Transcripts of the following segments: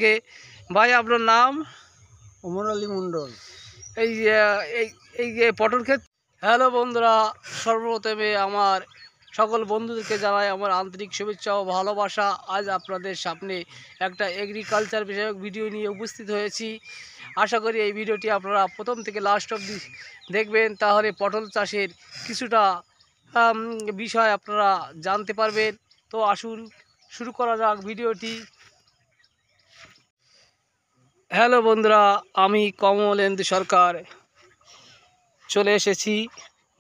থেকে। ভাই আপনার নাম? ওমর আলী মন্ডল। এই এই যে পটল ক্ষেত। হ্যালো বন্ধুরা, সর্বপ্রথমে আমার সকল বন্ধুদেরকে জানাই আমার আন্তরিক শুভেচ্ছা ও ভালোবাসা। আজ আপনাদের সামনে একটা এগ্রিকালচার বিষয়ক ভিডিও নিয়ে উপস্থিত হয়েছি। আশা করি এই ভিডিওটি আপনারা প্রথম থেকে লাস্ট অবধি দেখবেন, তাহলে পটল চাষের কিছুটা বিষয় আপনারা জানতে পারবেন। তো আসুন শুরু করা যাক ভিডিওটি। হ্যালো বন্ধুরা, আমি কমলেন্দু সরকার চলে এসেছি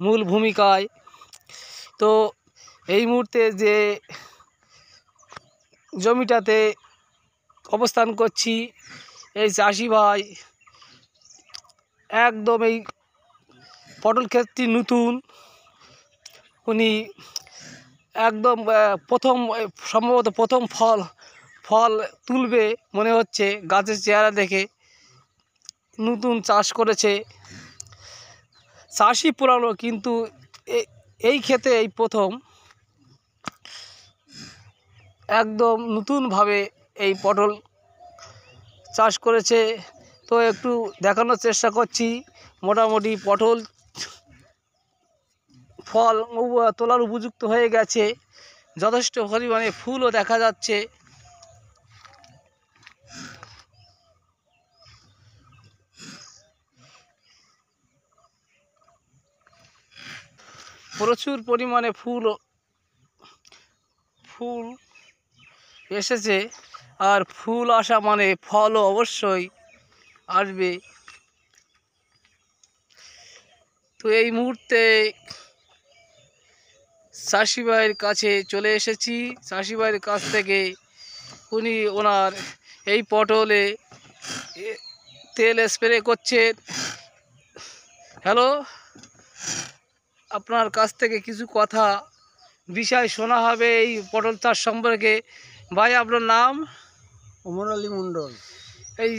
মূল ভূমিকায়। তো এই মুহূর্তে যে জমিটাতে অবস্থান করছি, এই চাষি ভাই একদম এই পটল ক্ষেতটি নতুন। উনি একদম সম্ভবত প্রথম ফল তুলবে মনে হচ্ছে, গাছের চেহারা দেখে নতুন চাষ করেছে। চাষি পুরানো, কিন্তু এই ক্ষেতে এই প্রথম একদম নতুনভাবে এই পটল চাষ করেছে। তো একটু দেখানোর চেষ্টা করছি। মোটামুটি পটল ফল তোলার উপযুক্ত হয়ে গেছে, যথেষ্ট পরিমাণে ফুলও দেখা যাচ্ছে। প্রচুর পরিমাণে ফুল এসেছে, আর ফুল আসা মানে ফলও অবশ্যই আসবে। তো এই মুহূর্তে চাষি ভাইয়ের কাছে চলে এসেছি। চাষি ভাইয়ের কাছ থেকে উনি ওনার এই পটলে তেল স্প্রে করছেন। হ্যালো, আপনার কাছ থেকে কিছু কথা বিষয় শোনা হবে এই পটল চাষ সম্পর্কে। ভাই আপনার নাম? ওমর আলী মন্ডল। এই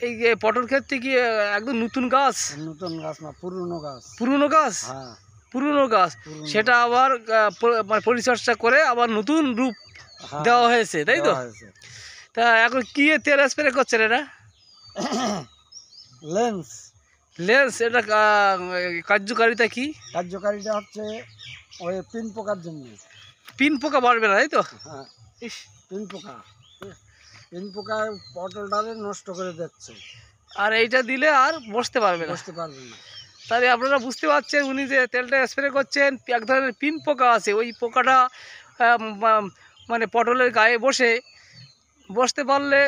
এই যে পটল ক্ষেতটি কি একদম নতুন গাছ? নতুন গাছ না, পুরনো গাছ। পুরনো গাছ? হ্যাঁ, পুরনো গাছ, সেটা আবার মানে পরিচর্যা করে আবার নতুন রূপ দেওয়া হয়েছে, তাই তো? তা এখন কি তেল স্প্রে করছেন এটা? লেন্স। লেন্স, এটা কার্যকারিতা কি? কার্যকারিতা হচ্ছে ওই পিন পোকার জন্য। পিন পোকা বাড়বে না, তাই তো? হ্যাঁ, পিন পোকা পটলটারে নষ্ট করে দিচ্ছে। আর এইটা দিলে আর বসতে পারবে না। তাহলে আপনারা বুঝতে পারছেন, উনি যে তেলটা স্প্রে করছেন, এক ধরনের পিন পোকা আছে। ওই পোকাটা মানে পটলের গায়ে বসতে পারলে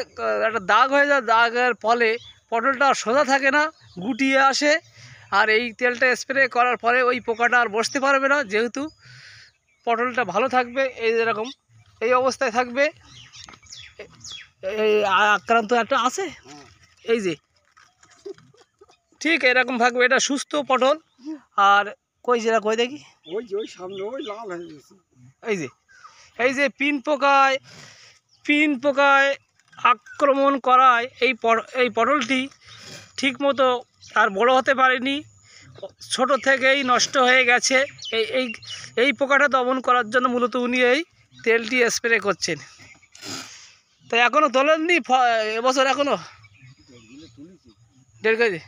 একটা দাগ হয়ে যায়। দাগের ফলে পটলটা সোজা থাকে না, গুটিয়ে আসে। আর এই তেলটা স্প্রে করার পরে ওই পোকাটা আর বসতে পারবে না, যেহেতু পটলটা ভালো থাকবে। এই যেরকম এই অবস্থায় থাকবে। এই আক্রান্ত একটা আছে, এই যে ঠিক এরকম থাকবে। এটা সুস্থ পটল। আর কই দেখি, ওই সামনে ওই লাল হয়ে গেছে। এই যে পিন পোকায় আক্রমণ করায় এই পটলটি ঠিক মতো আর বড় হতে পারেনি, ছোট থেকেই নষ্ট হয়ে গেছে। এই পোকাটা দমন করার জন্য মূলত উনি এই তেলটি স্প্রে করছেন। তো এখনও তোলেননি এবছর? এখনও 1.5 কেজি।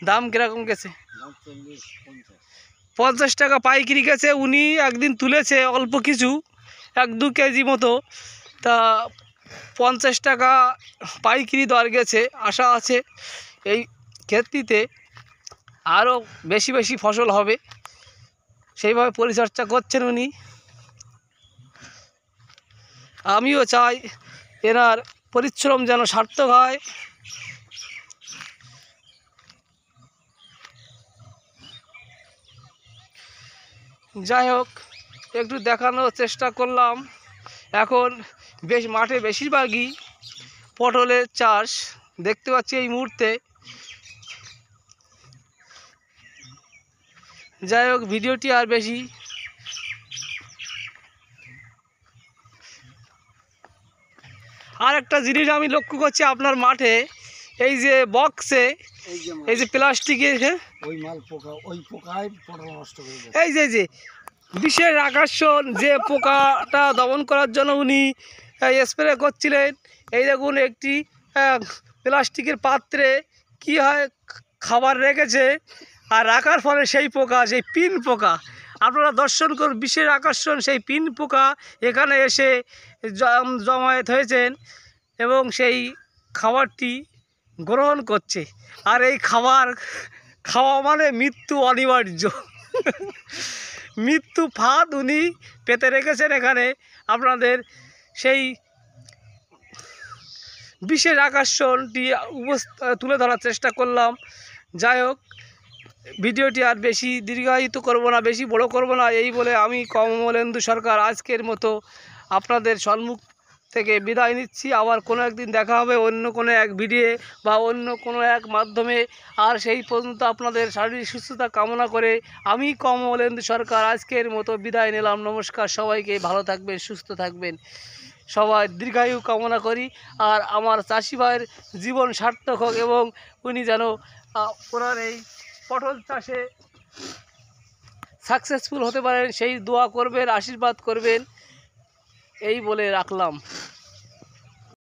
দাম কীরকম গেছে? 50 টাকা পাইকারি গেছে। উনি একদিন তুলেছে অল্প কিছু, 1-2 কেজি মতো। তা 50 টাকা পাইকারি দর গেছে। আশা আছে এই ক্ষেতটিতে আরও বেশি ফসল হবে, সেইভাবে পরিচর্যা করছেন উনি। আমিও চাই এনার পরিশ্রম যেন সার্থক হয়। যাই হোক, একটু দেখানোর চেষ্টা করলাম। এখন মাঠে বেশিরভাগই পটলের চাষ দেখতে পাচ্ছি এই মুহূর্তে। যাই হোক, ভিডিওটি আর বেশি আর একটা জিনিস আমি লক্ষ্য করছি আপনার মাঠে, এই যে বক্সে এই যে প্লাস্টিকের এই যে বিশেষ আকর্ষণ, যে পোকাটা দমন করার জন্য উনি স্প্রে করছিলেন। এই দেখুন একটি প্লাস্টিকের পাত্রে কি হয় খাবার রেখেছে, আর রাখার ফলে সেই পোকা, সেই পিন পোকা, আপনারা দর্শন করুন, বিশেষ আকর্ষণ সেই পিন পোকা এখানে এসে জমায়েত হয়েছেন এবং সেই খাবারটি গ্রহণ করছে। আর এই খাবার খাওয়া মানে মৃত্যু অনিবার্য। মৃত্যু ফাঁদ উনি পেতে রেখেছেন এখানে। আপনাদের সেই বিশেষ আকর্ষণটি তুলে ধরার চেষ্টা করলাম। যাই হোক, ভিডিওটি আর বেশি দীর্ঘায়িত করব না, বেশি বড় করব না, এই বলে আমি কমলেন্দু সরকার আজকের মতো আপনাদের সম্মুখ থেকে বিদায় নিচ্ছি। আবার কোনো একদিন দেখা হবে অন্য কোনো এক ভিডিও বা অন্য কোনো এক মাধ্যমে। আর সেই পর্যন্ত আপনাদের শারীরিক সুস্থতা কামনা করে আমি কমলেন্দু সরকার আজকের মতো বিদায় নিলাম। নমস্কার, সবাইকে ভালো থাকবেন, সুস্থ থাকবেন, সবাই দীর্ঘায়ু কামনা করি। আর আমার চাষি ভাইয়ের জীবন সার্থক হোক এবং উনি যেন ওনার এই পটল চাষে সাকসেসফুল হতে পারেন, সেই দোয়া করবেন, আশীর্বাদ করবেন, এই বলে রাখলাম।